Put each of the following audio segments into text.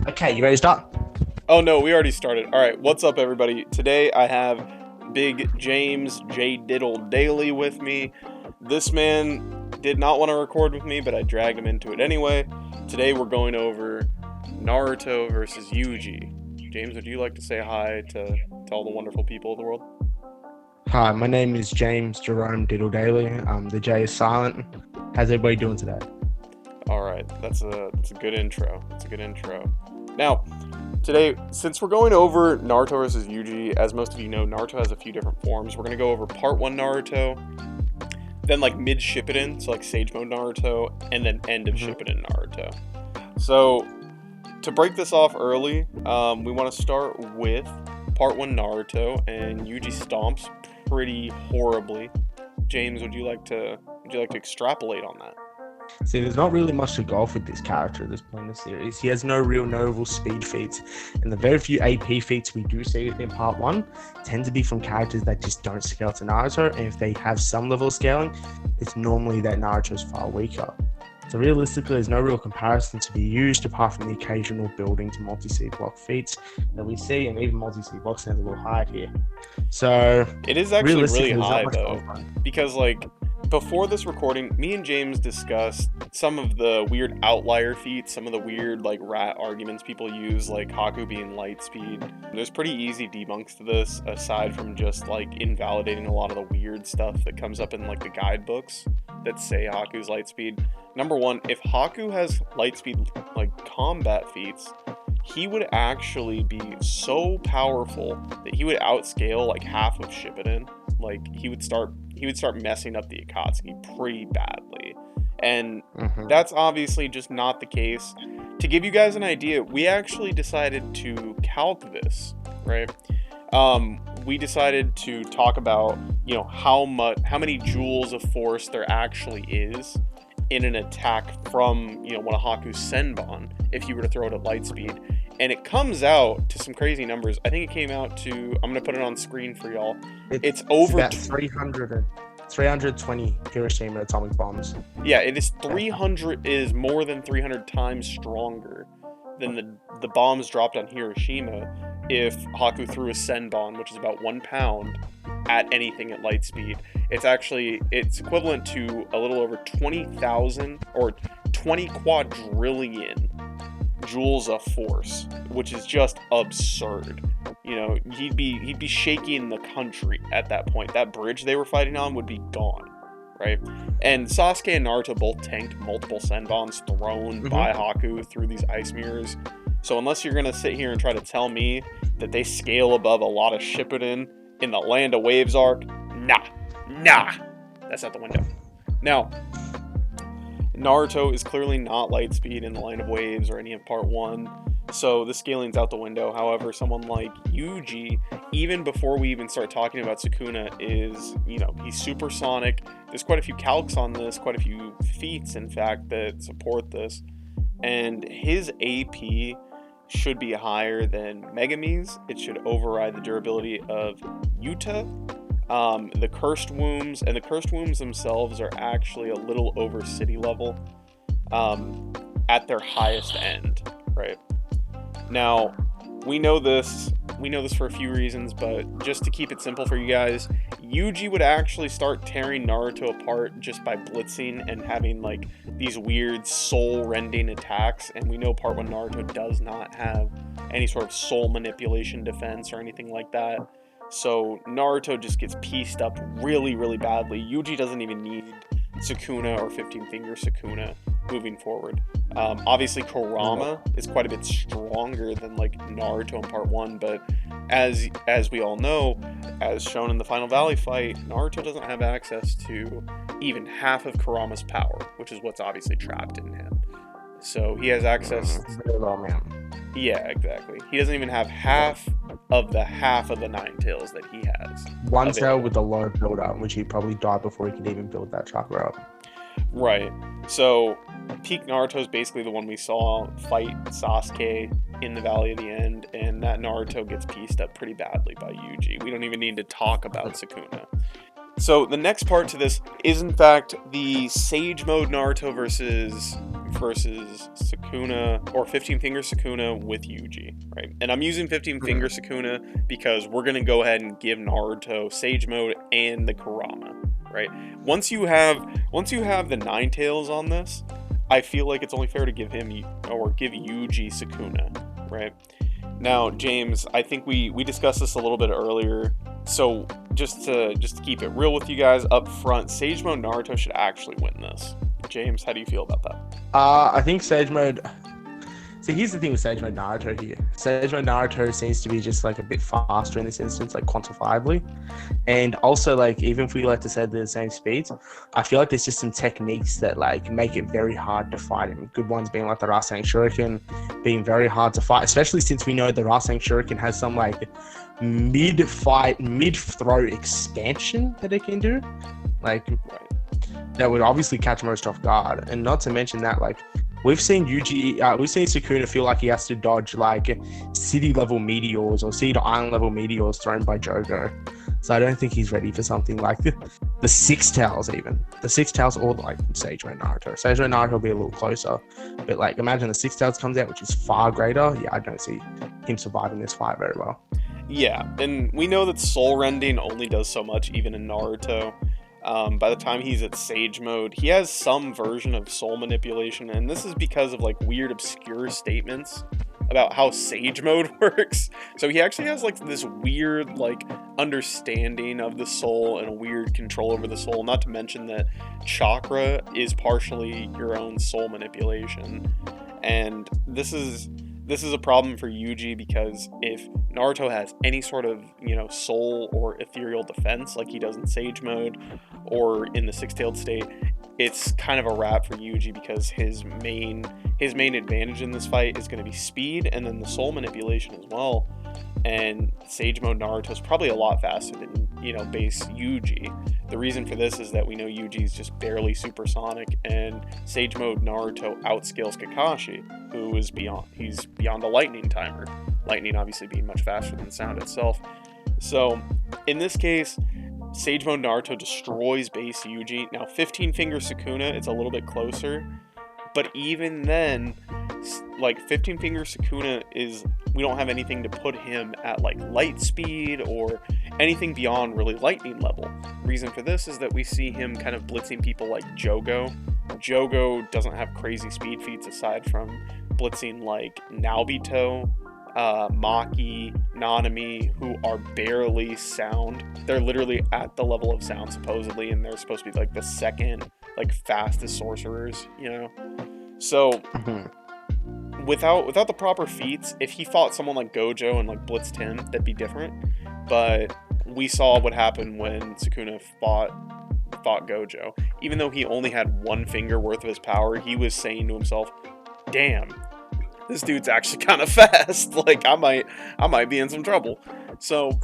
Okay, you ready to start? Oh no, we already started. Alright, what's up everybody? Today I have Big James J. Diddle Daily with me. This man did not want to record with me, but I dragged him into it anyway. Today we're going over Naruto versus Yuji. James, would you like to say hi to all the wonderful people of the world? Hi, my name is James Jerome Diddle Daly. The J is silent. How's everybody doing today? Alright, that's a good intro. That's a good intro. Now, today, since we're going over Naruto versus Yuji, as most of you know, Naruto has a few different forms. We're going to go over Part 1 Naruto, then like mid Shippuden, so like Sage Mode Naruto, and then end of Shippuden Naruto. So, to break this off early, we want to start with Part 1 Naruto, and Yuji stomps pretty horribly. James, would you like to extrapolate on that? See, there's not really much to go off with this character at this point in the series. He has no real notable speed feats, and the very few AP feats we do see within Part 1 tend to be from characters that just don't scale to Naruto, and if they have some level of scaling, it's normally that Naruto is far weaker. So realistically, there's no real comparison to be used apart from the occasional building to multi-C block feats that we see, and even multi-C blocks have a little hide here. So it is actually really there's not high much though, going on. because like before this recording, me and James discussed some of the weird outlier feats, some of the weird like rat arguments people use, like Haku being light speed. There's pretty easy debunks to this, aside from just like invalidating a lot of the weird stuff that comes up in like the guidebooks that say Haku's light speed. Number one, if Haku has light speed like combat feats, he would actually be so powerful that he would outscale like half of Shippuden. Like he would start messing up the Akatsuki pretty badly. And that's obviously just not the case. To give you guys an idea, we actually decided to calc this, right? We decided to talk about, how many joules of force there actually is in an attack from, one of Haku's Senbon if you were to throw it at light speed. And it comes out to some crazy numbers. I think it came out to, I'm going to put it on screen for y'all. It's over about 320 Hiroshima atomic bombs. Yeah, it is 300, is more than 300 times stronger than the bombs dropped on Hiroshima if Haku threw a Senbon, which is about 1 pound, at anything at light speed. It's equivalent to a little over 20,000 or 20 quadrillion joules of force, which is just absurd. He'd be shaking the country at that point. That bridge they were fighting on would be gone, right? And Sasuke and Naruto both tanked multiple Senbons thrown by Haku through these ice mirrors. So unless you're gonna sit here and try to tell me that they scale above a lot of Shippuden in the Land of Waves arc, nah, that's out the window. Now, Naruto is clearly not light speed in the Land of Waves or any of Part 1, so the scaling's out the window. However, someone like Yuji, even before we even start talking about Sukuna, is, he's supersonic. There's quite a few calcs on this, quite a few feats, in fact, that support this. And his AP should be higher than Megumi's. It should override the durability of Yuta. The Cursed Wombs, and the Cursed Wombs themselves are actually a little over city level at their highest end, right? Now, we know this for a few reasons, but just to keep it simple for you guys, Yuji would actually start tearing Naruto apart just by blitzing and having like these weird soul-rending attacks, and we know Part 1 Naruto does not have any sort of soul manipulation defense or anything like that. So Naruto just gets pieced up really, really badly. Yuji doesn't even need Sukuna or 15 Finger Sukuna moving forward. Obviously, Kurama is quite a bit stronger than like Naruto in Part 1, but as we all know, as shown in the Final Valley fight, Naruto doesn't have access to even half of Kurama's power, which is what's obviously trapped in him. So he has access. Yeah, exactly. He doesn't even have half of the 9 tails that he has. One tail with a low build up, which he'd probably die before he could even build that chakra up. Right. So peak Naruto is basically the one we saw fight Sasuke in the Valley of the End, and that Naruto gets pieced up pretty badly by Yuji. We don't even need to talk about Sukuna. So the next part to this is in fact the Sage Mode Naruto versus versus Sukuna, or 15 Finger Sukuna with Yuji, right? And I'm using 15 Finger Sukuna because we're going to go ahead and give Naruto Sage Mode and the Kurama, right? Once you have the Nine Tails on this, I feel like it's only fair to give him, or give Yuji Sukuna, right? Now, James, I think we discussed this a little bit earlier. So just to keep it real with you guys up front, Sage Mode Naruto should actually win this. James, how do you feel about that? I think Sage Mode. See, here's the thing with Sage Mode Naruto here. Sage Mode Naruto seems to be just like a bit faster in this instance, like quantifiably. And also, like, even if we like to say they're the same speeds, I feel like there's just some techniques that like make it very hard to fight him. Good ones being like the Rasengan Shuriken being very hard to fight, especially since we know the Rasengan Shuriken has some like mid-fight, mid-throw expansion that it can do. Like, that would obviously catch most off guard. And not to mention that, like, we've seen Sukuna feel like he has to dodge like city level meteors or city to island level meteors thrown by Jogo. So I don't think he's ready for something like the Six Tails, even the Six Tails, or like Sage Mode Naruto. Sage Mode Naruto will be a little closer, but like imagine the Six Tails comes out, which is far greater. Yeah, I don't see him surviving this fight very well. Yeah, and we know that Soul Rending only does so much, even in Naruto. By the time he's at Sage Mode, he has some version of soul manipulation, and this is because of like weird obscure statements about how Sage Mode works. So he actually has like this weird like understanding of the soul and a weird control over the soul, not to mention that chakra is partially your own soul manipulation. And this is a problem for Yuji, because if Naruto has any sort of, soul or ethereal defense like he does in Sage Mode or in the Six-Tailed state, it's kind of a wrap for Yuji, because his main advantage in this fight is going to be speed and then the soul manipulation as well. And Sage Mode Naruto is probably a lot faster than, base Yuji. The reason for this is that we know Yuji is just barely supersonic, and Sage Mode Naruto outscales Kakashi, who is he's beyond the lightning timer. Lightning obviously being much faster than sound itself. So in this case, Sage Mode Naruto destroys base Yuji. Now 15 Finger Sukuna, it's a little bit closer, but even then, like 15 Finger Sukuna we don't have anything to put him at like light speed or anything beyond really lightning level. Reason for this is that we see him kind of blitzing people like Jogo. Jogo doesn't have crazy speed feats aside from blitzing like Naobito, Maki, Nanami, who are barely sound. They're literally at the level of sound supposedly, and they're supposed to be like the second like fastest sorcerers, So without the proper feats, if he fought someone like Gojo and like blitzed him, that'd be different. But we saw what happened when Sukuna fought Gojo. Even though he only had one finger worth of his power, he was saying to himself, damn, this dude's actually kind of fast. Like, I might be in some trouble. So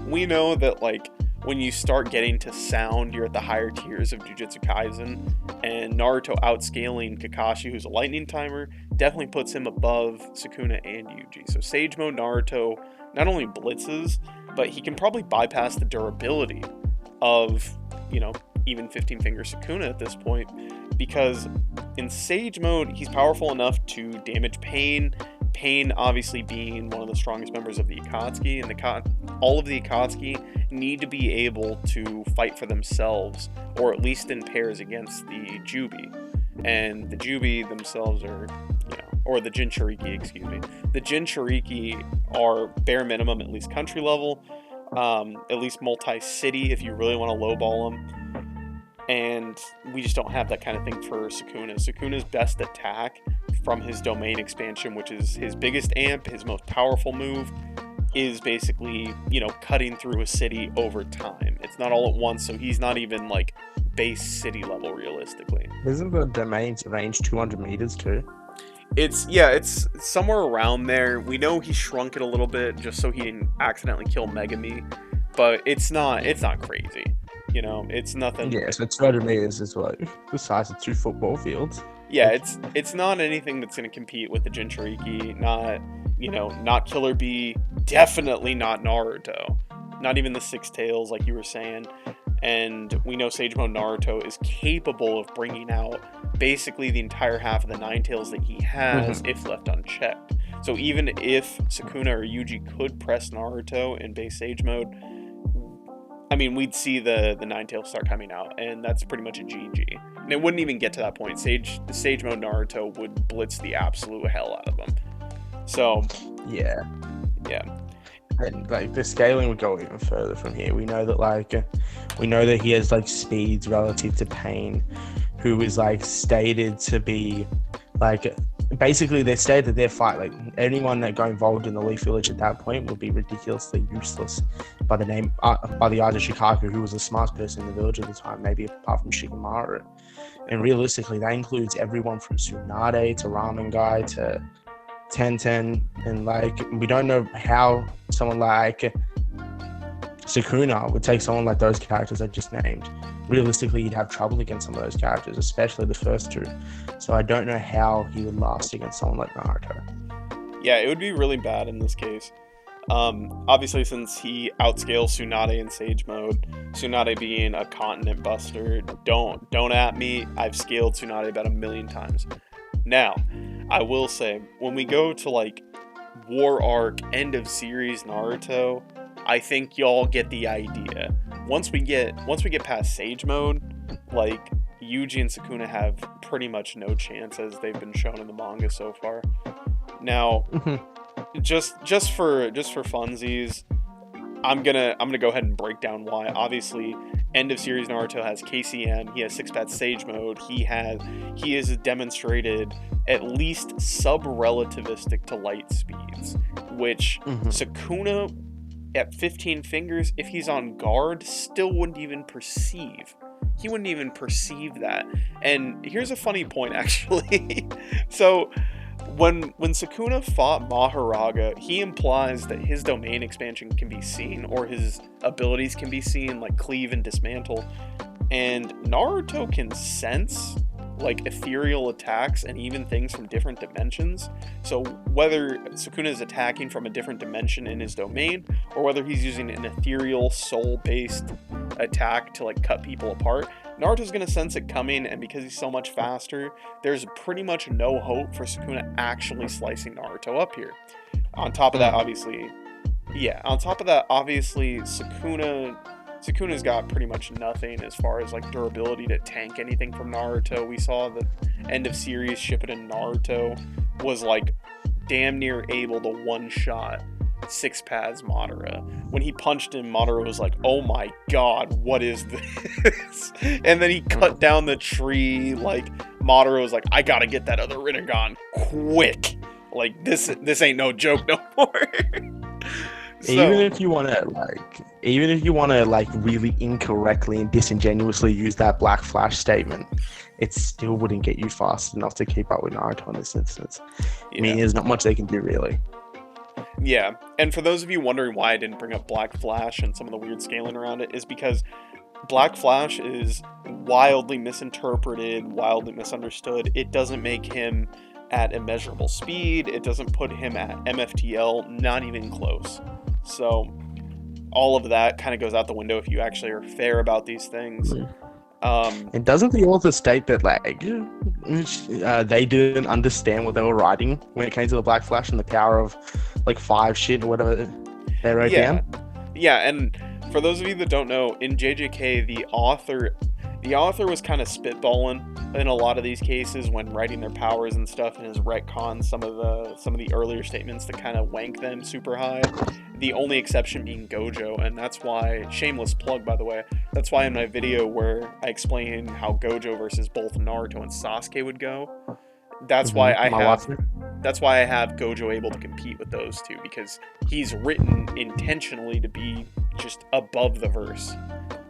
we know that like when you start getting to sound, you're at the higher tiers of Jujutsu Kaisen, and Naruto outscaling Kakashi, who's a lightning timer, definitely puts him above Sukuna and Yuji. So Sage Mode Naruto not only blitzes, but he can probably bypass the durability of, even 15 Finger Sukuna at this point, because in Sage Mode, he's powerful enough to damage Pain. Pain obviously being one of the strongest members of the Akatsuki, and all of the Akatsuki need to be able to fight for themselves, or at least in pairs against the Jubi. And the Jubi themselves are, or the Jinchuriki, excuse me. The Jinchuriki are bare minimum, at least country level, at least multi-city if you really want to lowball them. And we just don't have that kind of thing for Sukuna. Sukuna's best attack from his domain expansion, which is his biggest amp, his most powerful move, is basically, cutting through a city over time. It's not all at once, so he's not even like base city level realistically. Isn't the domain's range 200 meters too? It's somewhere around there. We know he shrunk it a little bit just so he didn't accidentally kill Megami, but it's not crazy. It's nothing. Yeah, so 200 meters is like the size of 2 football fields. Yeah, it's not anything that's going to compete with the Jinchuriki, not Killer Bee, definitely not Naruto, not even the Six Tails like you were saying. And we know Sage Mode Naruto is capable of bringing out basically the entire half of the Nine Tails that he has if left unchecked. So even if Sukuna or Yuji could press Naruto in base Sage mode, I mean, we'd see the Nine Tails start coming out, and that's pretty much a GG. And it wouldn't even get to that point. The Sage mode Naruto would blitz the absolute hell out of him. So yeah. And like the scaling would go even further from here. We know that he has like speeds relative to Pain, who is like stated to be like, basically they stated that their fight, like anyone that got involved in the Leaf Village at that point would be ridiculously useless by the eyes of Shikaku, who was the smartest person in the village at the time, maybe apart from Shikamaru. And realistically, that includes everyone from Tsunade to Ramen Guy to Tenten, and like we don't know how someone like Sukuna would take someone like those characters I just named. Realistically, you'd have trouble against some of those characters, especially the first two. So I don't know how he would last against someone like Naruto. Yeah, it would be really bad in this case. Obviously, since he outscales Tsunade in Sage mode, Tsunade being a continent buster, don't at me. I've scaled Tsunade about 1,000,000 times. Now, I will say, when we go to like War Arc, End of Series Naruto, I think y'all get the idea. Once we get past Sage mode, like Yuji and Sukuna have pretty much no chance, as they've been shown in the manga so far. Now, just for funsies, I'm gonna go ahead and break down why. Obviously, End of Series Naruto has KCM. He has 6-path Sage mode. He is demonstrated at least sub-relativistic to light speeds, which Sukuna at 15 fingers, if he's on guard, still wouldn't even perceive. He wouldn't even perceive that. And here's a funny point, actually. So when Sukuna fought Maharaga, he implies that his domain expansion can be seen, or his abilities can be seen, like cleave and dismantle. And Naruto can sense like ethereal attacks and even things from different dimensions. So whether Sukuna is attacking from a different dimension in his domain, or whether he's using an ethereal soul-based attack to like cut people apart, Naruto's gonna sense it coming, and because he's so much faster, there's pretty much no hope for Sukuna actually slicing Naruto up here. On top of that, obviously, Sukuna's got pretty much nothing as far as like durability to tank anything from Naruto. We saw the End of Series Shippuden Naruto was like damn near able to one-shot 6-paths Madara. When he punched him, Madara was like, oh my god, what is this? And then he cut down the tree. Like, Madara was like, I gotta get that other Rinnegan quick. Like, this ain't no joke no more. So, even if you want to like really incorrectly and disingenuously use that Black Flash statement, it still wouldn't get you fast enough to keep up with Naruto in this instance. I mean, there's not much they can do, really. Yeah, and for those of you wondering why I didn't bring up Black Flash and some of the weird scaling around it, is because Black Flash is wildly misinterpreted, wildly misunderstood. It doesn't make him at immeasurable speed. It doesn't put him at MFTL, not even close. So all of that kind of goes out the window if you actually are fair about these things. And doesn't the author state that like they didn't understand what they were writing when it came to the Black Flash and the power of like 5 shit or whatever they wrote down? Yeah, and for those of you that don't know, in JJK, the author was kind of spitballing in a lot of these cases when writing their powers and stuff, and has retconned some of the earlier statements that kind of wank them super high. The only exception being Gojo, and that's why, shameless plug by the way, that's why in my video where I explain how Gojo versus both Naruto and Sasuke would go, that's why I have Gojo able to compete with those two, because he's written intentionally to be just above the verse.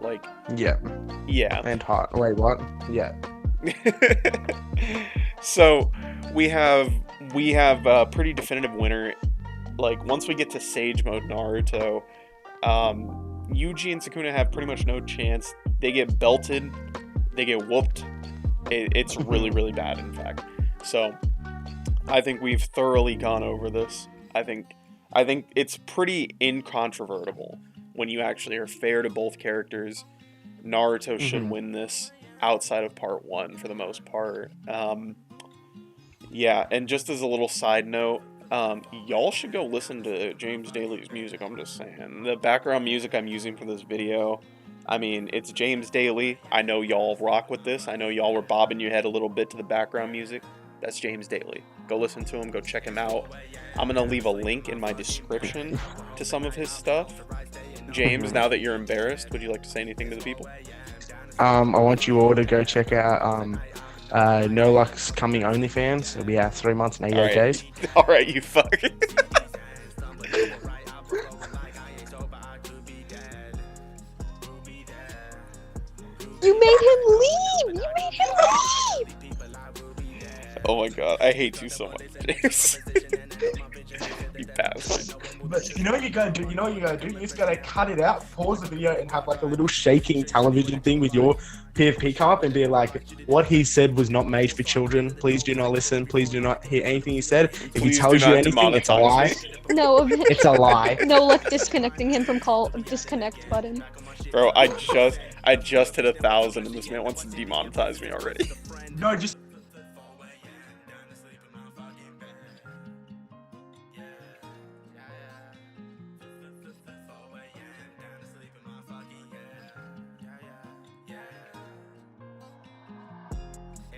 Like, yeah. And hot. Wait, what? Yeah. So we have a pretty definitive winner. Like, once we get to Sage mode Naruto, Yuji and Sukuna have pretty much no chance. They get belted, they get whooped. It's really, really bad, in fact. So I think we've thoroughly gone over this. I think it's pretty incontrovertible when you actually are fair to both characters. Naruto should win this. outside of part 1 for the most part. Yeah, and just as a little side note, y'all should go listen to James Daly's music. I'm just saying, the background music I'm using for this video, I mean, it's James Daly. I know y'all rock with this. I know y'all were bobbing your head a little bit to the background music. That's James Daly. Go listen to him. Go check him out. I'm gonna leave a link in my description to some of his stuff. James, now that you're embarrassed, would you like to say anything to the people? I want you all to go check out No Luck's Coming OnlyFans. It'll be out 3 months and 88 days. All right, you fuck. You made him leave! You made him leave! Oh my god, I hate you so much, James. You bastard. But you know what you gotta do? You know what you gotta do? You just gotta cut it out, pause the video, and have like a little shaking television thing with your PFP cup and be like, what he said was not made for children. Please do not listen. Please do not hear anything he said. If he tells you anything, it's a lie. No, of It's a lie. No, like disconnecting him from call disconnect button. Bro, I just hit 1,000 and this man wants to demonetize me already. No, just.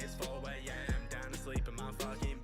It's 4 a.m. down to sleep in my fucking